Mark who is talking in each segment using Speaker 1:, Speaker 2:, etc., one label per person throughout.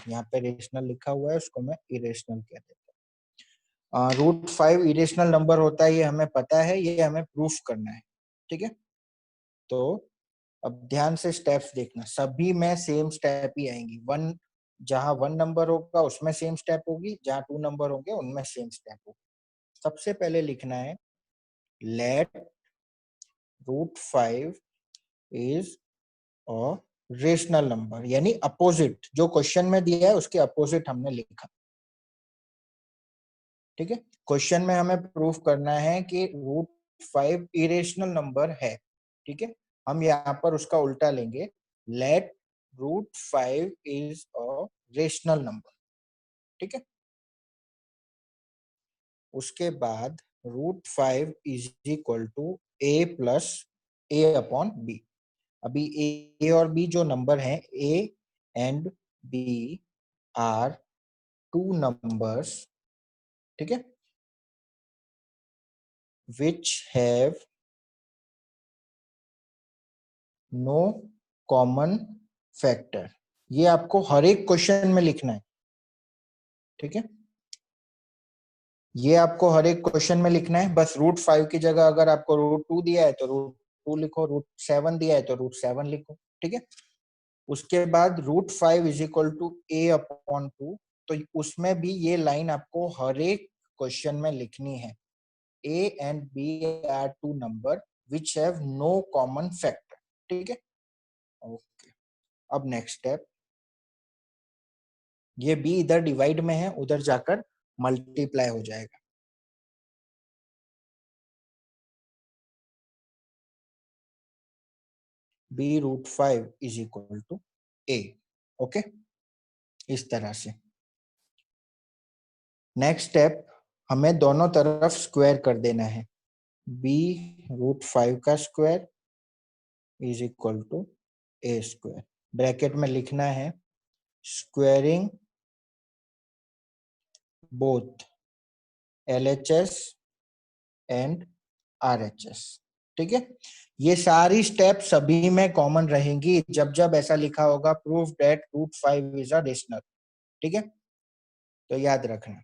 Speaker 1: यहाँ पे रेशनल लिखा हुआ है, उसको मैं इरेशनल कह देता हूँ। रूट 5 इरेशनल नंबर होता है, ये हमें पता है, ये हमें प्रूफ करना है। ठीक है, तो अब ध्यान से स्टेप्स देखना, सभी में सेम स्टेप ही आएंगी। वन, जहां 1 नंबर होगा उसमें सेम स्टेप होगी, जहां 2 नंबर होंगे उनमें सेम स्टेप होगी। सबसे पहले लिखना है let root 5 is a rational number, यानी अपोजिट, जो क्वेश्चन में दिया है उसके अपोजिट हमने लिखा। ठीक है, क्वेश्चन में हमें प्रूफ करना है कि रूट 5 इरेशनल नंबर है। ठीक है, हम यहाँ पर उसका उल्टा लेंगे, let root 5 is a rational number. ठीक है, उसके बाद root 5 is equal to a plus a upon b। अभी a और b जो नंबर हैं, a and b are 2 numbers, ठीक है, which have no common factor। ये आपको हर एक क्वेश्चन में लिखना है। ठीक है, ये आपको हर एक क्वेश्चन में लिखना है। बस रूट 5 की जगह अगर आपको रूट 2 दिया है तो रूट 2 लिखो, रूट 7 दिया है तो रूट 7 लिखो। ठीक है, उसके बाद root 5 is equal to a upon 2, तो उसमें भी ये लाइन आपको हर एक क्वेश्चन में लिखनी है। a and b are 2 number which have no common factor। ठीक है, ओके। अब नेक्स्ट स्टेप, ये b इधर डिवाइड में है, उधर जाकर मल्टीप्लाई हो जाएगा। b root 5 is equal to a। Okay, इस तरह से। नेक्स्ट स्टेप, हमें दोनों तरफ स्क्वायर कर देना है। b रूट 5 का square is equal to a square. Bracket में लिखना है squaring both LHS and RHS। ठीक है, ये सारी स्टेप सभी में कॉमन रहेंगी जब जब ऐसा लिखा होगा proof that root 5 is a rational. ठीक है, तो याद रखना।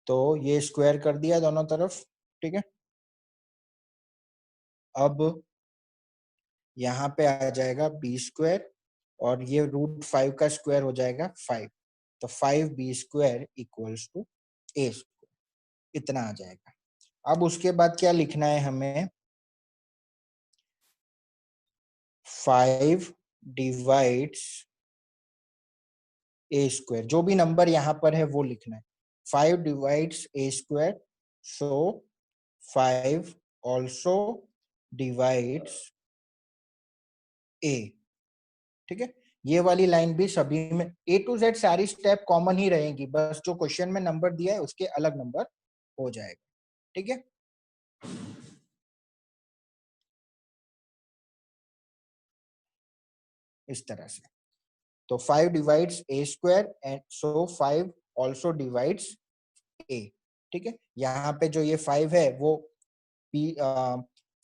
Speaker 1: तो ये स्क्वायर कर दिया दोनों तरफ। ठीक है, अब यहाँ पे आ जाएगा b स्क्वायर और ये रूट 5 का स्क्वायर हो जाएगा 5, तो 5b square equals to a square, इतना आ जाएगा। अब उसके बाद क्या लिखना है हमें, 5 डिवाइड्स a स्क्वायर, जो भी नंबर यहाँ पर है वो लिखना है। 5 divides a square, so 5 also divides a। ठीक है, ये वाली लाइन भी सभी में A to Z सारी स्टेप कॉमन ही रहेंगी, बस जो क्वेश्चन में नंबर दिया है उसके अलग नंबर हो जाएगा। ठीक है, इस तरह से। तो 5 divides a square and so 5 also divides a। ठीक है, यहाँ पे जो ये 5 है वो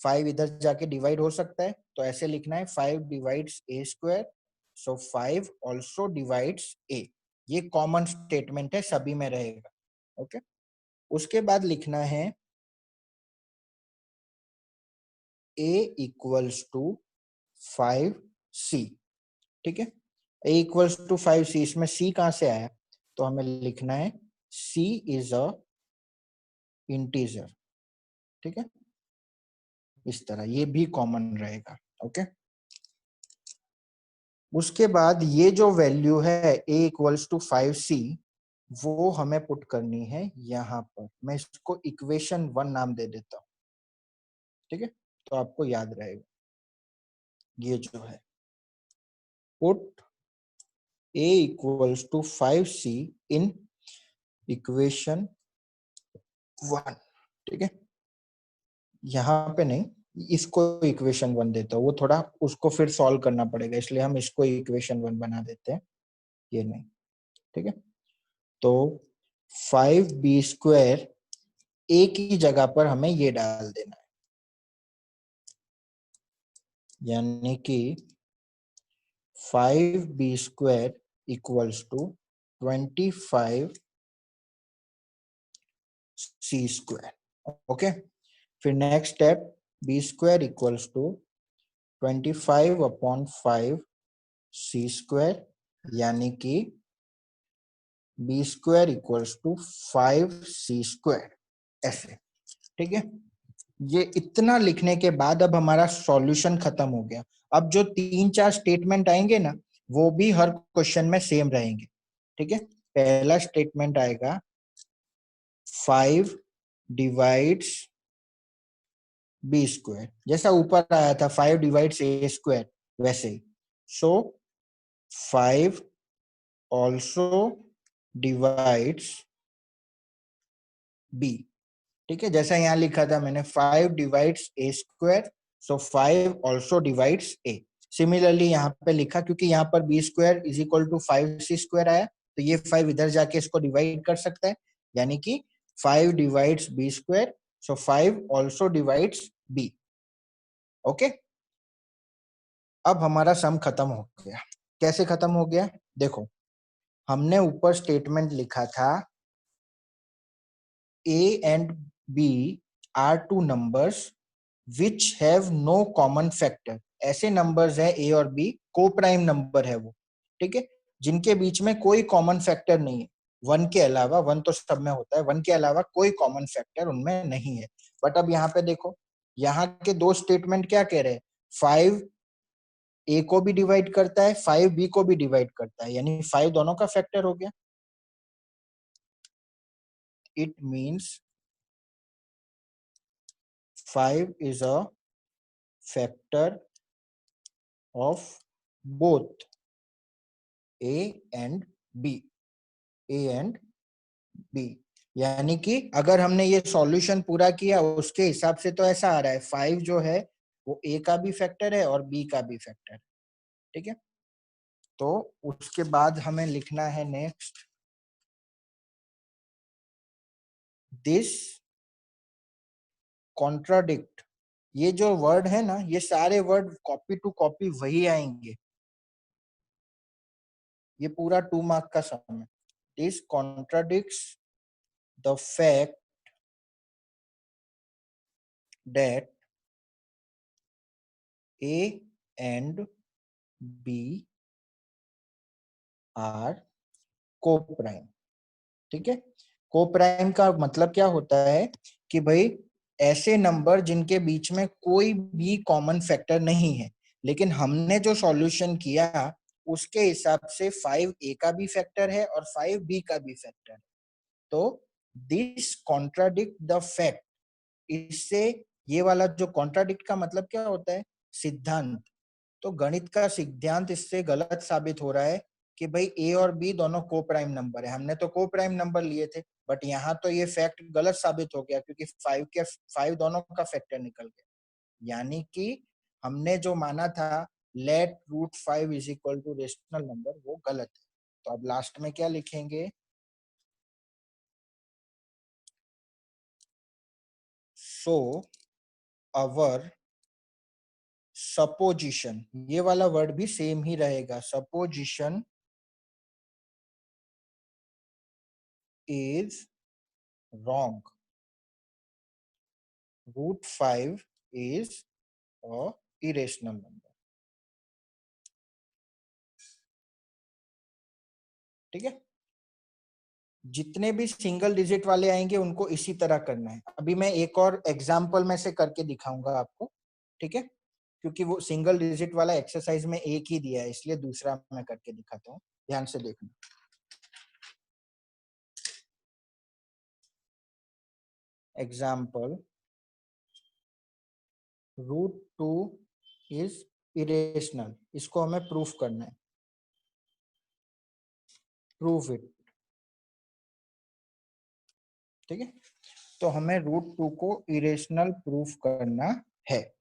Speaker 1: 5 इधर जाके डिवाइड हो सकता है, तो ऐसे लिखना है 5 divides a square, so 5 also divides a। ये कॉमन स्टेटमेंट है, सभी में रहेगा। ओके, उसके बाद लिखना है a इक्वल्स टू 5c। ठीक है, a इक्वल्स टू 5c, इसमें c कहां से आया, तो हमें लिखना है c इज अ इंटीजर। ठीक है, इस तरह ये भी कॉमन रहेगा। ओके, उसके बाद ये जो वैल्यू है a इक्वल्स टू 5c, वो हमें पुट करनी है यहाँ पर। मैं इसको इक्वेशन 1 नाम दे देता हूँ। ठीक है, तो आपको याद रहेगा ये जो है, put a equals to 5c in equation 1। ठीक है, यहाँ पे नहीं, इसको इक्वेशन 1 देता हूँ, वो थोड़ा उसको फिर सॉल्व करना पड़ेगा, इसलिए हम इसको इक्वेशन 1 बना देते हैं, ये नहीं। ठीक है, तो 5b स्क्वायर a की जगह पर हमें ये डाल देना है, यानी कि 5b square equals to 25c²। Okay, फिर next step b² equals to 25/5c², यानी कि b² इक्वल्स टू 5c², ऐसे। ठीक है, ये इतना लिखने के बाद अब हमारा सॉल्यूशन खत्म हो गया। अब जो 3-4 स्टेटमेंट आएंगे ना, वो भी हर क्वेश्चन में सेम रहेंगे। ठीक है, पहला स्टेटमेंट आएगा 5 डिवाइड्स b², जैसा ऊपर आया था 5 डिवाइड्स a², वैसे ही। सो 5 ऑल्सो डिवाइड्स b। ठीक है, जैसा यहाँ लिखा था मैंने 5 divides a², so 5 also divides a। Similarly यहाँ पे लिखा, क्योंकि यहाँ पर b² is equal to 5c² आया, तो ये 5 इधर जाके इसको डिवाइड कर सकता है, यानी कि 5 डिवाइड्स b², सो 5 ऑल्सो डिवाइड्स b। ओके, अब हमारा सम खत्म हो गया। कैसे खत्म हो गया? देखो, हमने ऊपर स्टेटमेंट लिखा था a and b are two numbers which have no common factor। ऐसे नंबर्स है a और b, को प्राइम नंबर है वो, ठीक है, जिनके बीच में कोई कॉमन फैक्टर नहीं है, वन के अलावा। वन तो सब में होता है, वन के अलावा कोई कॉमन फैक्टर उनमें नहीं है। बट अब यहाँ पे देखो, यहाँ के दो स्टेटमेंट क्या कह रहे हैं, 5 a को भी डिवाइड करता है, 5 b को भी डिवाइड करता है, यानी 5 दोनों का फैक्टर हो गया। It means 5 is a factor of both a and b, a and b। यानी कि अगर हमने ये सॉल्यूशन पूरा किया, उसके हिसाब से तो ऐसा आ रहा है 5 जो है वो a का भी फैक्टर है और b का भी फैक्टर है। ठीक है, तो उसके बाद हमें लिखना है नेक्स्ट, दिस कॉन्ट्राडिक्ट। ये जो वर्ड है ना, ये सारे वर्ड कॉपी टू कॉपी वही आएंगे। ये पूरा 2 मार्क का सम है। This contradicts the fact that A and B are co-prime। ठीक है, को-प्राइम का मतलब क्या होता है कि भाई ऐसे नंबर जिनके बीच में कोई भी कॉमन फैक्टर नहीं है, लेकिन हमने जो सॉल्यूशन किया उसके हिसाब से 5 A का भी फैक्टर है और 5 B का भी फैक्टर है। तो दिस कॉन्ट्राडिक्ट द फैक्ट, इससे ये वाला जो कॉन्ट्राडिक्ट का मतलब क्या होता है, सिद्धांत। तो गणित का सिद्धांत इससे गलत साबित हो रहा है कि भाई ए और बी दोनों को प्राइम नंबर है। हमने तो को प्राइम नंबर लिए थे, बट यहाँ तो ये फैक्ट गलत साबित हो गया, क्योंकि 5 दोनों का फैक्टर निकल गया। यानी कि हमने जो माना था let √5 is equal to rational number, वो गलत है। तो अब लास्ट में क्या लिखेंगे, सो अवर सपोजिशन, ये वाला वर्ड भी सेम ही रहेगा, supposition is wrong। √5 is a irrational number। ठीक है, जितने भी सिंगल डिजिट वाले आएंगे उनको इसी तरह करना है। अभी मैं एक और एग्जाम्पल में से करके दिखाऊंगा आपको। ठीक है, क्योंकि वो सिंगल डिजिट वाला एक्सरसाइज में एक ही दिया है, इसलिए दूसरा मैं करके दिखाता हूँ, ध्यान से देखना। एग्जाम्पल, √2 इज इरेशनल, इसको हमें प्रूफ करना है। Proof it. ठीक है, तो हमें √2 को इरेशनल प्रूफ करना है,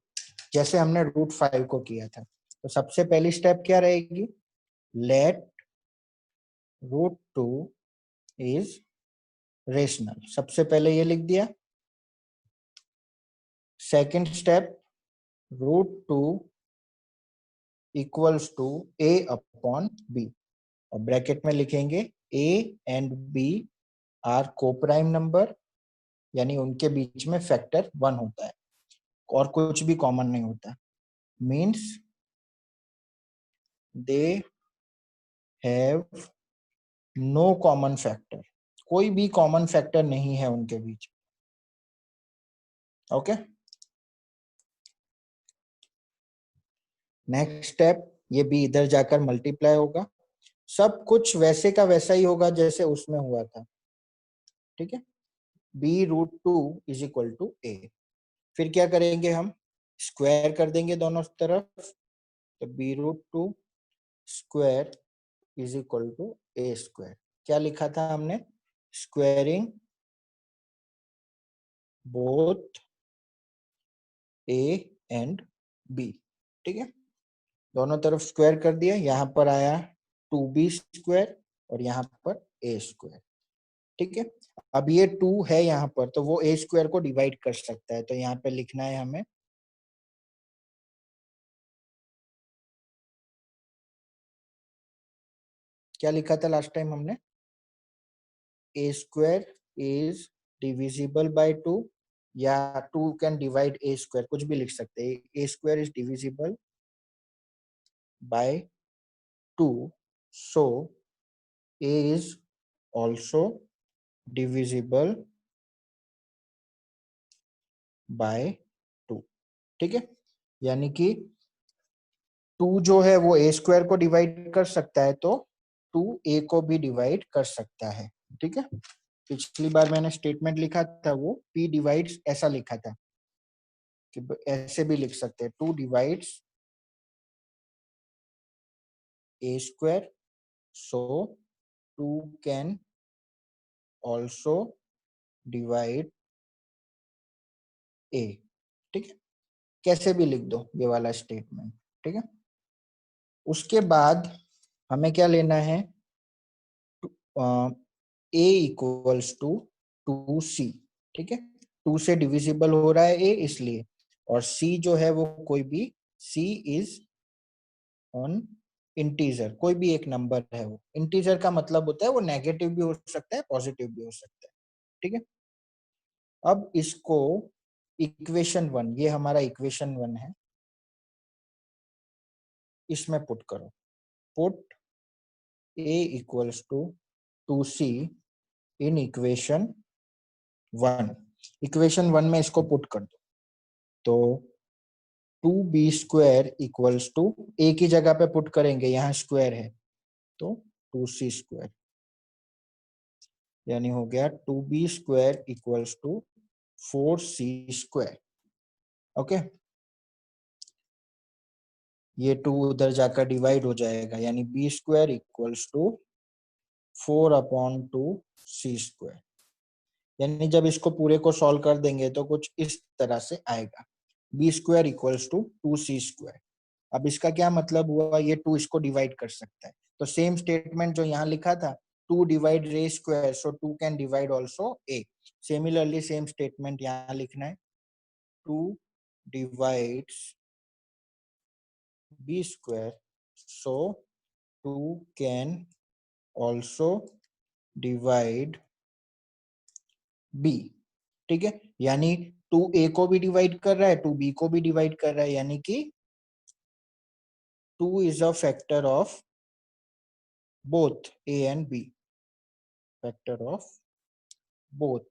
Speaker 1: जैसे हमने √5 को किया था। तो सबसे पहली स्टेप क्या रहेगी, लेट √2 इज रेशनल, सबसे पहले ये लिख दिया। Second step, √2 equals to a upon b, और ब्रैकेट में लिखेंगे a and b are coprime number, यानी उनके बीच में फैक्टर 1 होता है और कुछ भी कॉमन नहीं होता, means they have no common factor, कोई भी कॉमन फैक्टर नहीं है उनके बीच। ओके, नेक्स्ट स्टेप, ये बी इधर जाकर मल्टीप्लाई होगा, सब कुछ वैसे का वैसा ही होगा जैसे उसमें हुआ था। ठीक है, b√2 इज इक्वल टू ए। फिर क्या करेंगे, हम स्क्वायर कर देंगे दोनों तरफ, तो b√2 square is equal to a square. क्या लिखा था हमने, squaring both a and b. ठीक है, दोनों तरफ स्क्वायर कर दिया, यहाँ पर आया 2b स्क्वायर और यहाँ पर ए स्क्वायर। ठीक है, अब ये 2 है यहाँ पर, तो वो ए स्क्वायर को डिवाइड कर सकता है, तो यहाँ पे लिखना है हमें क्या लिखा था लास्ट टाइम हमने, ए स्क्वायर इज डिविजिबल बाय 2, या 2 कैन डिवाइड ए स्क्वायर, कुछ भी लिख सकते हैं, A square is divisible by 2, so A is also divisible by 2। ठीक है, यानी कि 2 जो है वो ए स्क्वायर को डिवाइड कर सकता है, तो 2 ए को भी डिवाइड कर सकता है। ठीक है, पिछली बार मैंने स्टेटमेंट लिखा था वो p डिवाइड्स ऐसा लिखा था, कि ऐसे भी लिख सकते हैं, 2 divides A square, so 2 can also divide A. ठीक है, कैसे भी लिख दो ये वाला स्टेटमेंट। ठीक है, उसके बाद हमें क्या लेना है, ए इक्वल्स टू 2c। ठीक है, 2 से डिविजिबल हो रहा है ए इसलिए, और c जो है वो कोई भी, c इज ऑन इंटीजर, कोई भी एक नंबर है, वो इंटीजर का मतलब होता है वो नेगेटिव भी हो सकता है पॉजिटिव भी हो सकता है। ठीक है, अब इसको इक्वेशन 1, ये हमारा इक्वेशन 1 है, इसमें पुट करो, put a equals to 2c in equation 1। Equation 1 में इसको पुट कर दो, तो 2b square equals to, a की जगह पे पुट करेंगे, यहाँ स्क्वायर है तो 2c स्क्वायर, यानी हो गया 2b square equals to 4c square. Okay, ये 2 उधर जाकर डिवाइड हो जाएगा, यानी b square equals to 4/2c square, यानी जब इसको पूरे को सॉल्व कर देंगे तो कुछ इस तरह से आएगा, b square equals to 2c square. अब इसका क्या मतलब हुआ, ये 2 इसको डिवाइड कर सकता है, तो सेम स्टेटमेंट जो यहाँ लिखा था, 2 divide A square, so 2 can divide also a. Similarly same statement यहाँ लिखना है, 2 divides b square, so 2 can also divide b। ठीक है, यानी 2 a को भी डिवाइड कर रहा है, 2 b को भी डिवाइड कर रहा है, यानी कि 2 is a factor of both a and b, factor of both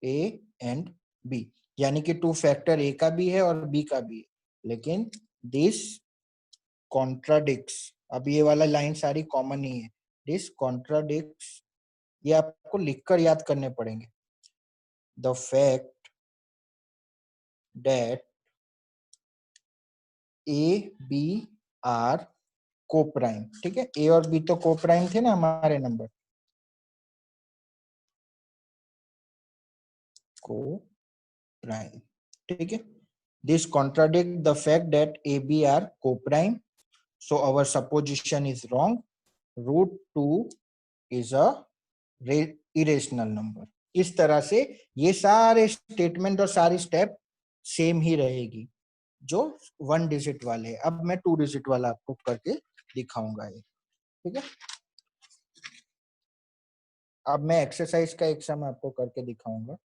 Speaker 1: a and b, यानी कि 2 फैक्टर a का भी है और b का भी है, लेकिन दिस कॉन्ट्राडिक्स, अब ये वाला लाइन सारी कॉमन ही है, दिस कॉन्ट्राडिक्स, ये आपको लिखकर याद करने पड़ेंगे, the fact that a b are coprime. ठीक है, ए और बी तो कोप्राइम थे ना हमारे नंबर, कोप्राइम। ठीक है, this contradict the fact that a b are coprime, so our supposition is wrong, √2 is a irrational number। इस तरह से ये सारे स्टेटमेंट और सारी स्टेप सेम ही रहेगी जो 1 डिजिट वाले। अब मैं 2 डिजिट वाला आपको करके दिखाऊंगा ये। ठीक है, अब मैं एक्सरसाइज का एक सम आपको करके दिखाऊंगा,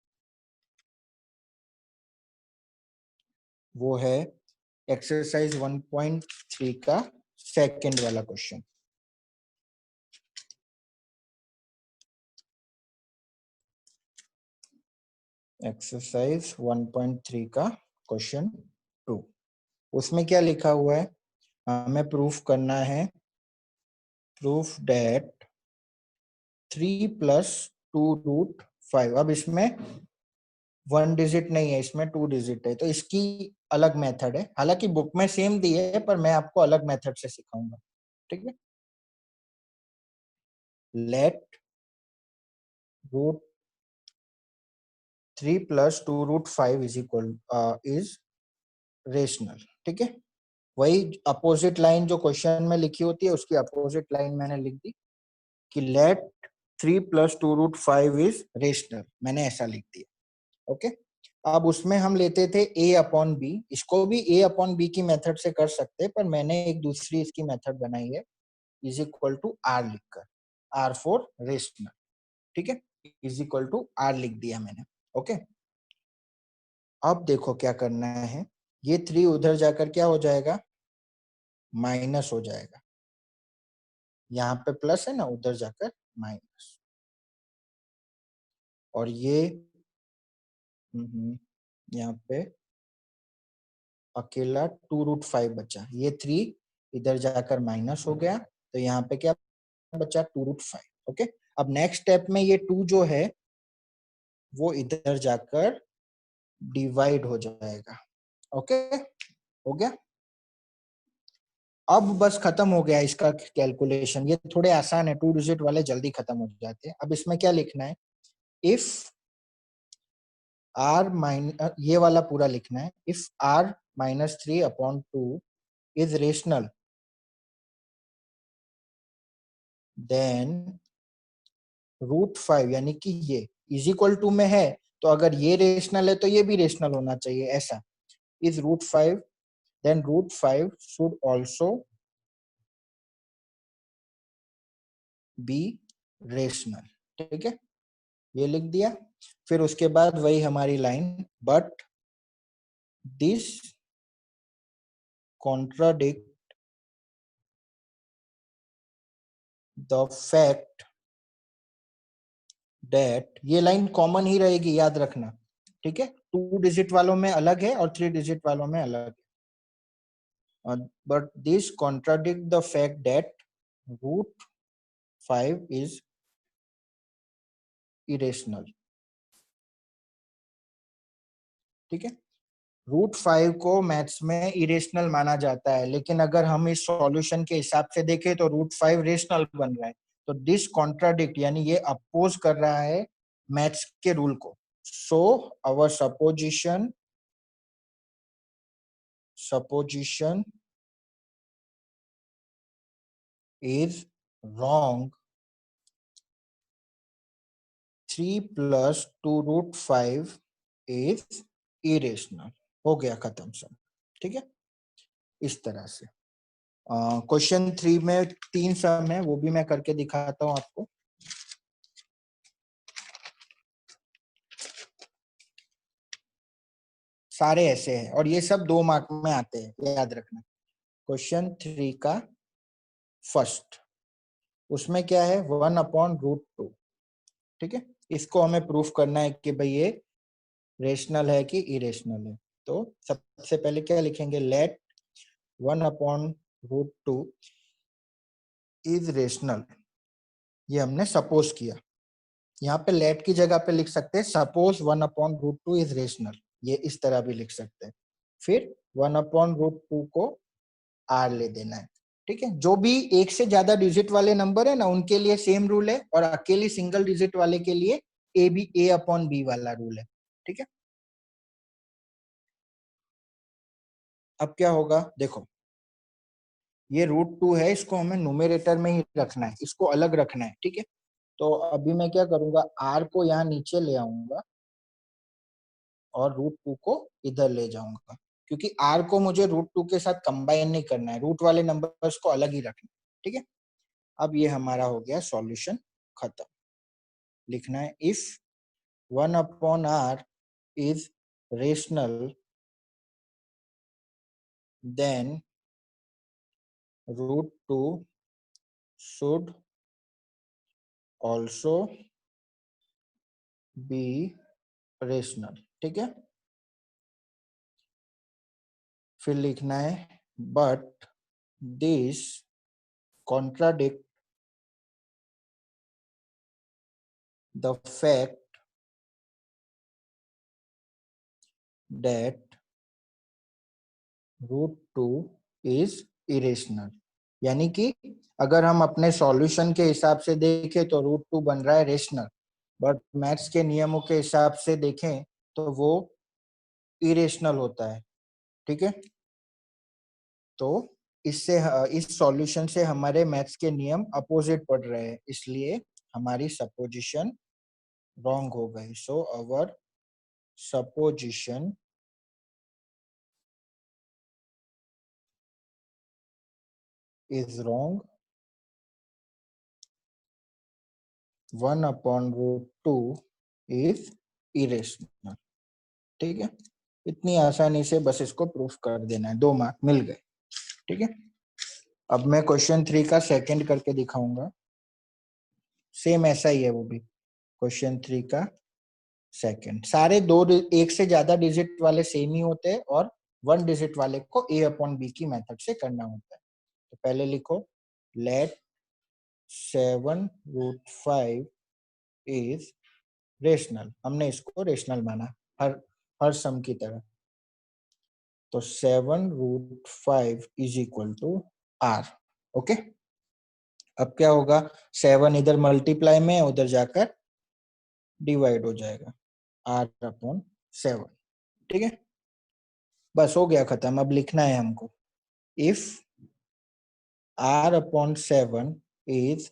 Speaker 1: वो है एक्सरसाइज 1.3 का सेकंड वाला क्वेश्चन। एक्सरसाइज 1.3 का क्वेश्चन 2, उसमें क्या लिखा हुआ है, हमें प्रूफ करना है, प्रूफ डेट 3 + 2√5। अब इसमें 1 डिजिट नहीं है, इसमें 2 डिजिट है, तो इसकी अलग मेथड है। हालांकि बुक में सेम दी है, पर मैं आपको अलग मेथड से सिखाऊंगा, ठीक है। लेट रूट 3 + 2√5 इज रेशनल, ठीक है। वही अपोजिट लाइन जो क्वेश्चन में लिखी होती है, उसकी अपोजिट लाइन मैंने लिख दी कि लेट 3 + 2√5 इज रेशनल, मैंने ऐसा लिख दिया, ओके। अब उसमें हम लेते थे a/b, इसको भी a/b की मेथड से कर सकते हैं, पर मैंने एक दूसरी इसकी मेथड बनाई है, इज इक्वल टू r लिखकर, r फॉर रेशनल, ठीक है, इज इक्वल टू r लिख दिया मैंने, ओके। अब देखो क्या करना है, ये 3 उधर जाकर क्या हो जाएगा, माइनस हो जाएगा, यहाँ पे प्लस है ना, उधर जाकर माइनस, और ये यहाँ पे अकेला 2√5 बचा, ये 3 इधर जाकर माइनस हो गया, तो यहाँ पे क्या बचा, 2√5, ओके। अब नेक्स्ट स्टेप में ये 2 जो है वो इधर जाकर डिवाइड हो जाएगा, ओके, हो गया। अब बस खत्म हो गया इसका कैलकुलेशन, ये थोड़े आसान है, 2 डिजिट वाले जल्दी खत्म हो जाते हैं। अब इसमें क्या लिखना है, इफ r माइनस, ये वाला पूरा लिखना है, if r -3/2 is rational, then √5 यानी कि ये इज इक्वल टू में है, तो अगर ये रेशनल है तो ये भी रेशनल होना चाहिए, ऐसा is √5, then √5 should also be rational, ठीक है, ये लिख दिया। फिर उसके बाद वही हमारी line, but this contradict the fact that, ये लाइन कॉमन ही रहेगी, याद रखना, ठीक है, 2 डिजिट वालों में अलग है और 3 डिजिट वालों में अलग है, but this contradict the fact that √5 is irrational, ठीक है। √5 को मैथ्स में इरेशनल माना जाता है, लेकिन अगर हम इस सॉल्यूशन के हिसाब से देखें तो √5 रेशनल बन रहा है, तो दिस कॉन्ट्राडिक्ट यानी ये अपोज कर रहा है मैथ्स के रूल को। So our supposition is wrong, 3 + 2√5 is irrational, हो गया खत्म सब, ठीक है, इस तरह से। क्वेश्चन 3 में 3 सम है, वो भी मैं करके दिखाता हूँ आपको। सारे ऐसे हैं और ये सब 2 मार्क में आते हैं, याद रखना। क्वेश्चन 3 का फर्स्ट, उसमें क्या है, 1/√2, ठीक है, इसको हमें प्रूफ करना है कि भाई ये रेशनल है कि इरेशनल है। तो सबसे पहले क्या लिखेंगे, लेट 1/√2 इज रेशनल, ये हमने सपोज किया, यहाँ पे लेट की जगह पे लिख सकते हैं सपोज 1/√2 इज रेशनल, ये इस तरह भी लिख सकते हैं। फिर 1/√2 को r ले देना है, ठीक है। जो भी एक से ज्यादा डिजिट वाले नंबर है ना, उनके लिए सेम रूल है, और अकेली सिंगल डिजिट वाले के लिए a/b वाला रूल है, ठीक है। अब क्या होगा, देखो ये √2 है, इसको हमें न्यूमरेटर में ही रखना है, इसको अलग रखना है, ठीक है। तो अभी मैं क्या करूंगा, r को यहाँ नीचे ले आऊंगा और √2 को इधर ले जाऊंगा, क्योंकि r को मुझे √2 के साथ कंबाइन नहीं करना है, रूट वाले नंबर्स को अलग ही रखना है, ठीक है। अब ये हमारा हो गया सॉल्यूशन खत्म। लिखना है if 1/r is rational, then √2 should also be rational. ठीक है, फिर लिखना है but this contradict the fact that √2 is irrational. यानी कि अगर हम अपने सॉल्यूशन के हिसाब से देखें तो √2 बन रहा है रेशनल, बट मैथ्स के नियमों के हिसाब से देखें तो वो इरेशनल होता है. ठीक है, तो इससे इस सॉल्यूशन से हमारे मैथ्स के नियम अपोजिट पड़ रहे हैं, इसलिए हमारी सपोजिशन रॉन्ग हो गई. So our supposition is wrong. 1/√2 is irrational. ठीक है, इतनी आसानी से बस इसको प्रूफ कर देना है, 2 मार्क मिल गए. ठीक है, अब मैं क्वेश्चन 3 का सेकंड करके दिखाऊंगा. सेम ऐसा ही है वो भी. क्वेश्चन 3 का सेकंड, सारे एक से ज्यादा डिजिट वाले सेम ही होते हैं और 1 डिजिट वाले को a/b की मेथड से करना होता है. तो पहले लिखो लेट 7√5 इज रेशनल. हमने इसको रेशनल माना हर सम की तरह. तो 7√5 is equal to r. Okay, अब क्या होगा, 7 इधर मल्टीप्लाई में, उधर जाकर डिवाइड हो जाएगा r/7. ठीक है, बस हो गया खत्म. अब लिखना है हमको if r/7 is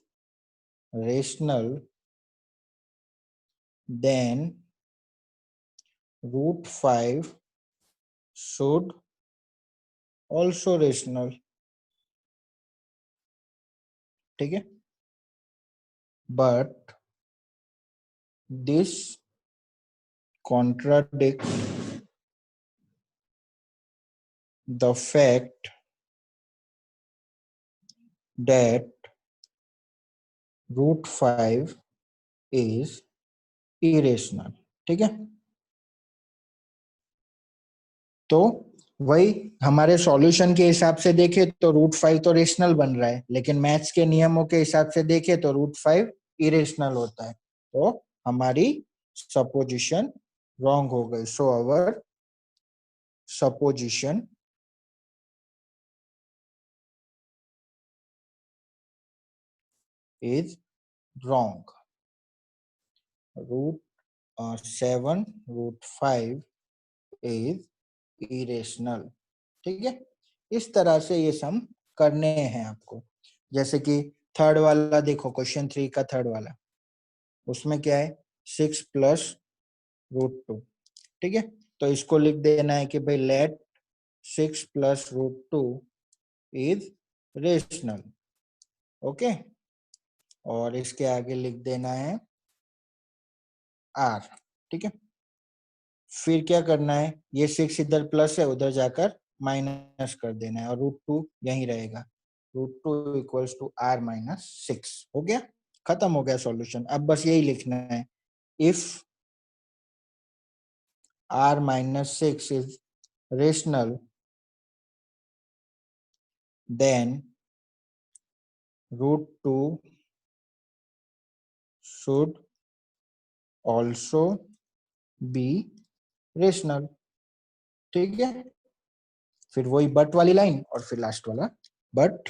Speaker 1: rational then √5 should also rational. ठीक है, but this contradict the fact that √5 is irrational. ठीक है, तो वही हमारे सॉल्यूशन के हिसाब से देखे तो √5 तो रेशनल बन रहा है, लेकिन मैथ्स के नियमों के हिसाब से देखे तो √5 इरेशनल होता है. तो हमारी सपोजिशन रॉन्ग हो गई. So our supposition is wrong. √7 is irrational. ठीक है, इस तरह से ये सम करने हैं आपको. जैसे कि थर्ड वाला देखो, क्वेश्चन 3 का थर्ड वाला, उसमें क्या है 6 + √2. ठीक है, तो इसको लिख देना है कि भाई लेट 6 + √2 इज रेशनल. ओके, और इसके आगे लिख देना है r. ठीक है, फिर क्या करना है, ये 6 इधर प्लस है, उधर जाकर माइनस कर देना है और √2 यहीं रहेगा. √2 इक्वल्स टू r-6. हो गया, खत्म हो गया सॉल्यूशन. अब बस यही लिखना है if r-6 is rational then √2 should also be rational. ठीक है, फिर वही बट वाली लाइन और फिर लास्ट वाला but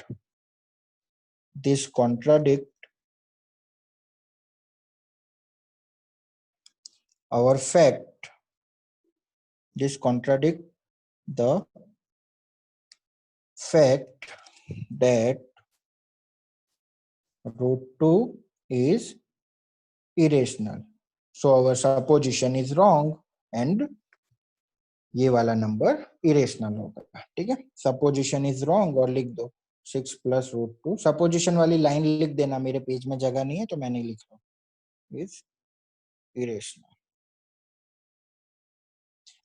Speaker 1: this contradict our fact, this contradict the fact that √2 is irrational. So our supposition is wrong and ये वाला नंबर इरेशनल होगा. ठीक है, सपोजिशन इज रॉन्ग और लिख दो 6 + √2. सपोजिशन वाली लाइन लिख देना, मेरे पेज में जगह नहीं है तो मैं नहीं लिख रहा हूँ. Is irrational.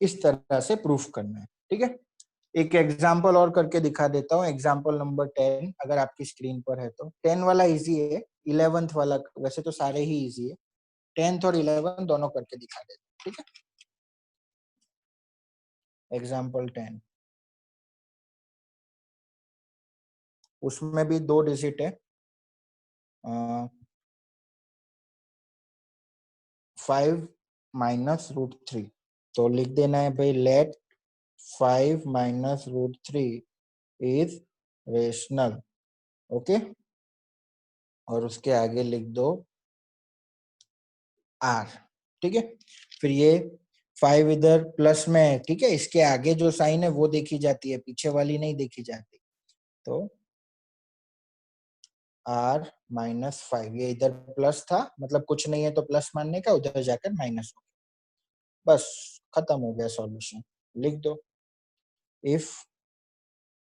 Speaker 1: इस तरह से प्रूफ करना है, ठीक है। एक एग्जांपल और करके दिखा देता हूँ, एग्जांपल नंबर 10 अगर आपकी स्क्रीन पर है तो। 10 वाला इजी है, 11th वाला वैसे तो सारे ही इजी है, 10th और 11th दोनों करके दिखा देता हूँ, ठीक है। एग्जांपल 10, उसमें भी 2 डिजिट है, 5 माइनस रूट 3। तो लिख देना है भाई, let 5 minus root 3 is rational, okay. और उसके आगे लिख दो आर, ठीक है। फिर ये 5 इधर प्लस में है, ठीक है, इसके आगे जो साइन है वो देखी जाती है, पीछे वाली नहीं देखी जाती। तो r माइनस 5, ये इधर प्लस था, मतलब कुछ नहीं है तो प्लस मानने का, उधर जाकर माइनस हो गया, बस खत्म हो गया सॉल्यूशन। लिख दो, if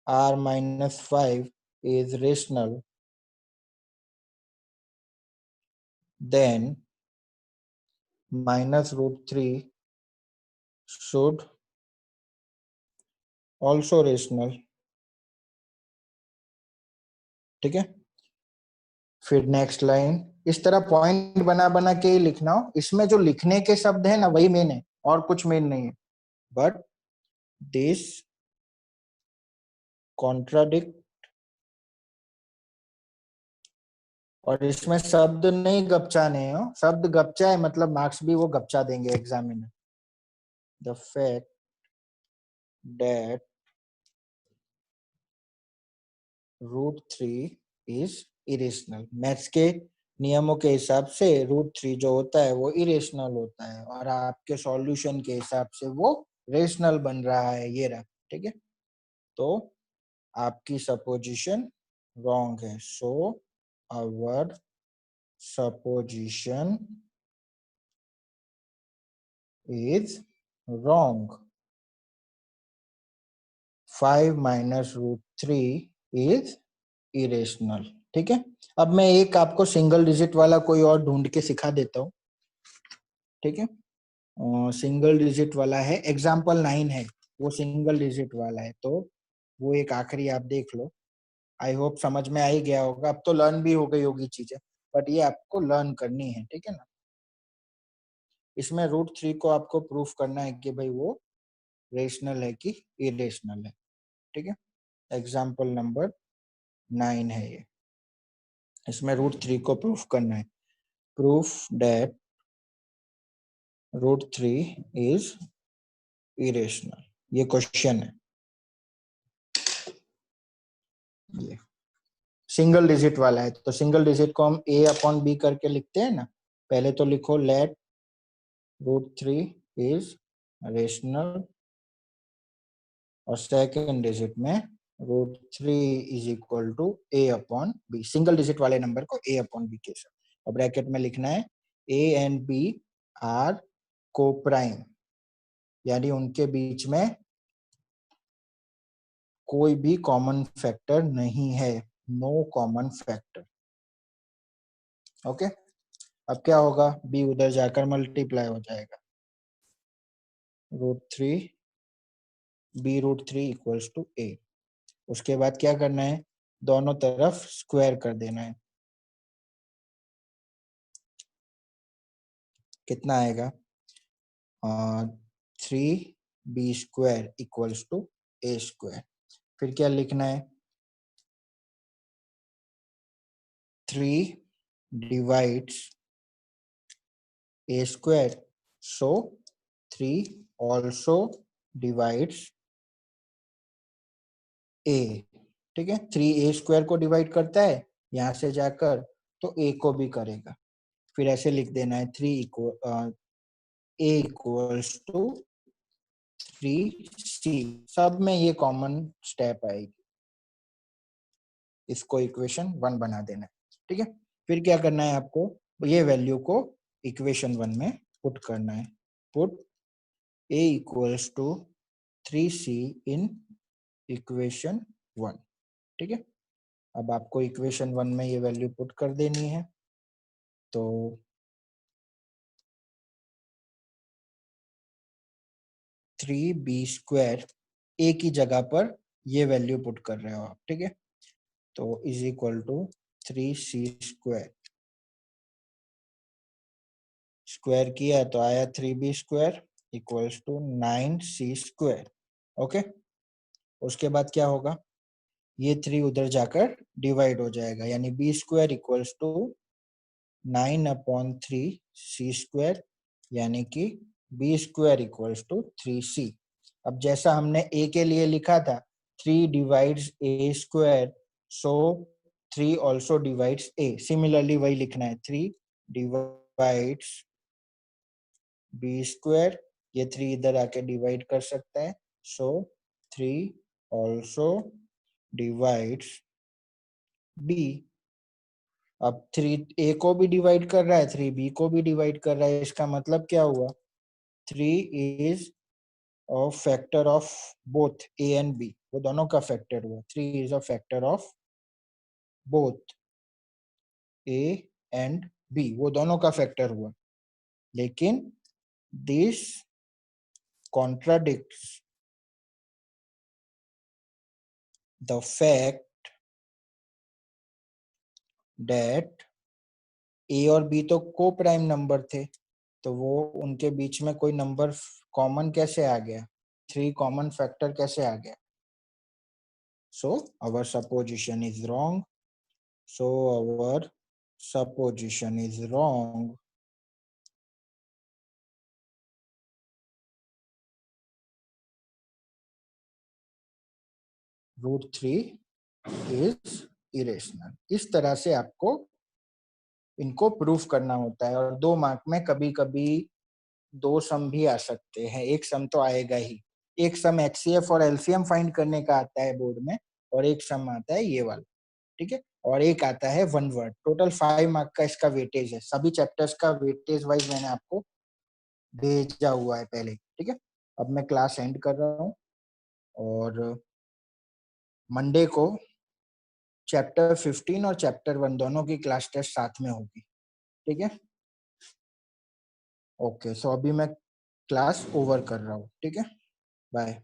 Speaker 1: r minus 5 is rational, then minus root 3 should also rational, ठीक है। फिर नेक्स्ट लाइन, इस तरह पॉइंट बना बना के ही लिखना हो, इसमें जो लिखने के शब्द है ना वही मेन है, और कुछ मेन नहीं है। बट दिस कॉन्ट्राडिक्ट, और इसमें शब्द नहीं गपचाने हो, शब्द गपचा है मतलब मार्क्स भी वो गपचा देंगे examiner. The fact that root 3 is irrational, maths के नियमों के हिसाब से रूट 3 जो होता है वो इरेशनल होता है, और आपके सॉल्यूशन के हिसाब से वो रेशनल बन रहा है, ये रहा, ठीक है। तो आपकी सपोजिशन रॉन्ग है, so our supposition is wrong, 5 minus root 3 is irrational, ठीक है। अब मैं एक आपको सिंगल डिजिट वाला कोई और ढूंढ के सिखा देता हूँ, ठीक है। सिंगल डिजिट वाला है, एग्जाम्पल 9 है, वो सिंगल डिजिट वाला है, तो वो एक आखिरी आप देख लो। आई होप समझ में आ ही गया होगा, अब तो लर्न भी हो गई होगी चीजें, बट ये आपको लर्न करनी है, ठीक है ना। इसमें रूट 3 को आपको प्रूफ करना है कि भाई वो रेशनल है कि इरेशनल है, ठीक है। एग्जाम्पल नंबर 9 है ये, इसमें रूट 3 को प्रूफ करना है। Proof that root 3 is irrational, ये क्वेश्चन है। ये सिंगल डिजिट वाला है, तो सिंगल डिजिट को हम a अपॉन बी करके लिखते हैं ना। पहले तो लिखो लेट रूट 3 इज रेशनल, और सेकेंड डिजिट में root 3 is equal to a upon b, single digit वाले नंबर को a अपॉन बी के साथ, और ब्रैकेट में लिखना है a and b are coprime, यानी उनके बीच में कोई भी कॉमन फैक्टर नहीं है, नो कॉमन फैक्टर, ओके। अब क्या होगा, b उधर जाकर मल्टीप्लाई हो जाएगा, root 3 b root 3 equals to a। उसके बाद क्या करना है, दोनों तरफ स्क्वायर कर देना है, कितना आएगा, 3b² इक्वल्स टू a²। फिर क्या लिखना है, 3 divides a², so 3 also divides a, ठीक है। 3a² को डिवाइड करता है यहां से जाकर, तो a को भी करेगा। फिर ऐसे लिख देना है, 3 equal a equals to 3c, सब में ये कॉमन स्टेप आएगी, इसको इक्वेशन 1 बना देना है, ठीक है। फिर क्या करना है आपको, ये वैल्यू को इक्वेशन 1 में पुट करना है, put a equals to 3c in equation 1, ठीक है। अब आपको इक्वेशन 1 में ये वैल्यू पुट कर देनी है, तो 3b² a की जगह पर ये वैल्यू पुट कर रहे हो आप, ठीक है। तो is equal to 3c², square किया तो आया 3b² equals to 9c²। Okay, उसके बाद क्या होगा, ये 3 उधर जाकर डिवाइड हो जाएगा, यानी b² इक्वल्स टू 9/3c², यानी कि b² इक्वल्स टू 3c। अब जैसा हमने a के लिए लिखा था 3 divides a², so 3 also divides a, similarly वही लिखना है, 3 डिवाइड्स b², ये 3 इधर आके डिवाइड कर सकता है, सो 3 ऑल्सो डिवाइड्स b। अब 3 a को भी डिवाइड कर रहा है, 3 b को भी डिवाइड कर रहा है, इसका मतलब क्या हुआ, 3 is a factor of both a and b, वो दोनों का फैक्टर हुआ, 3 is a factor of both a and b, वो दोनों का फैक्टर हुआ। लेकिन this contradicts the fact that a और b तो को प्राइम नंबर थे, तो वो उनके बीच में कोई नंबर कॉमन कैसे आ गया, 3 कॉमन फैक्टर कैसे आ गया। So our supposition is wrong. So our supposition is wrong. √3 is irrational। इस तरह से आपको इनको प्रूफ करना होता है, और 2 मार्क में कभी कभी 2 सम भी आ सकते हैं, एक सम तो आएगा ही। एक सम HCF और LCM फाइंड करने का आता है बोर्ड में, और एक सम आता है ये वाला, ठीक है, और एक आता है 1 वर्ड। टोटल 5 मार्क का इसका वेटेज है, सभी चैप्टर्स का वेटेज वाइज मैंने आपको भेजा हुआ है पहले, ठीक है। अब मैं क्लास एंड कर रहा हूँ, और मंडे को चैप्टर 15 और चैप्टर 1 दोनों की क्लास टेस्ट साथ में होगी, ठीक है। ओके, सो अभी मैं क्लास ओवर कर रहा हूँ, ठीक है, बाय।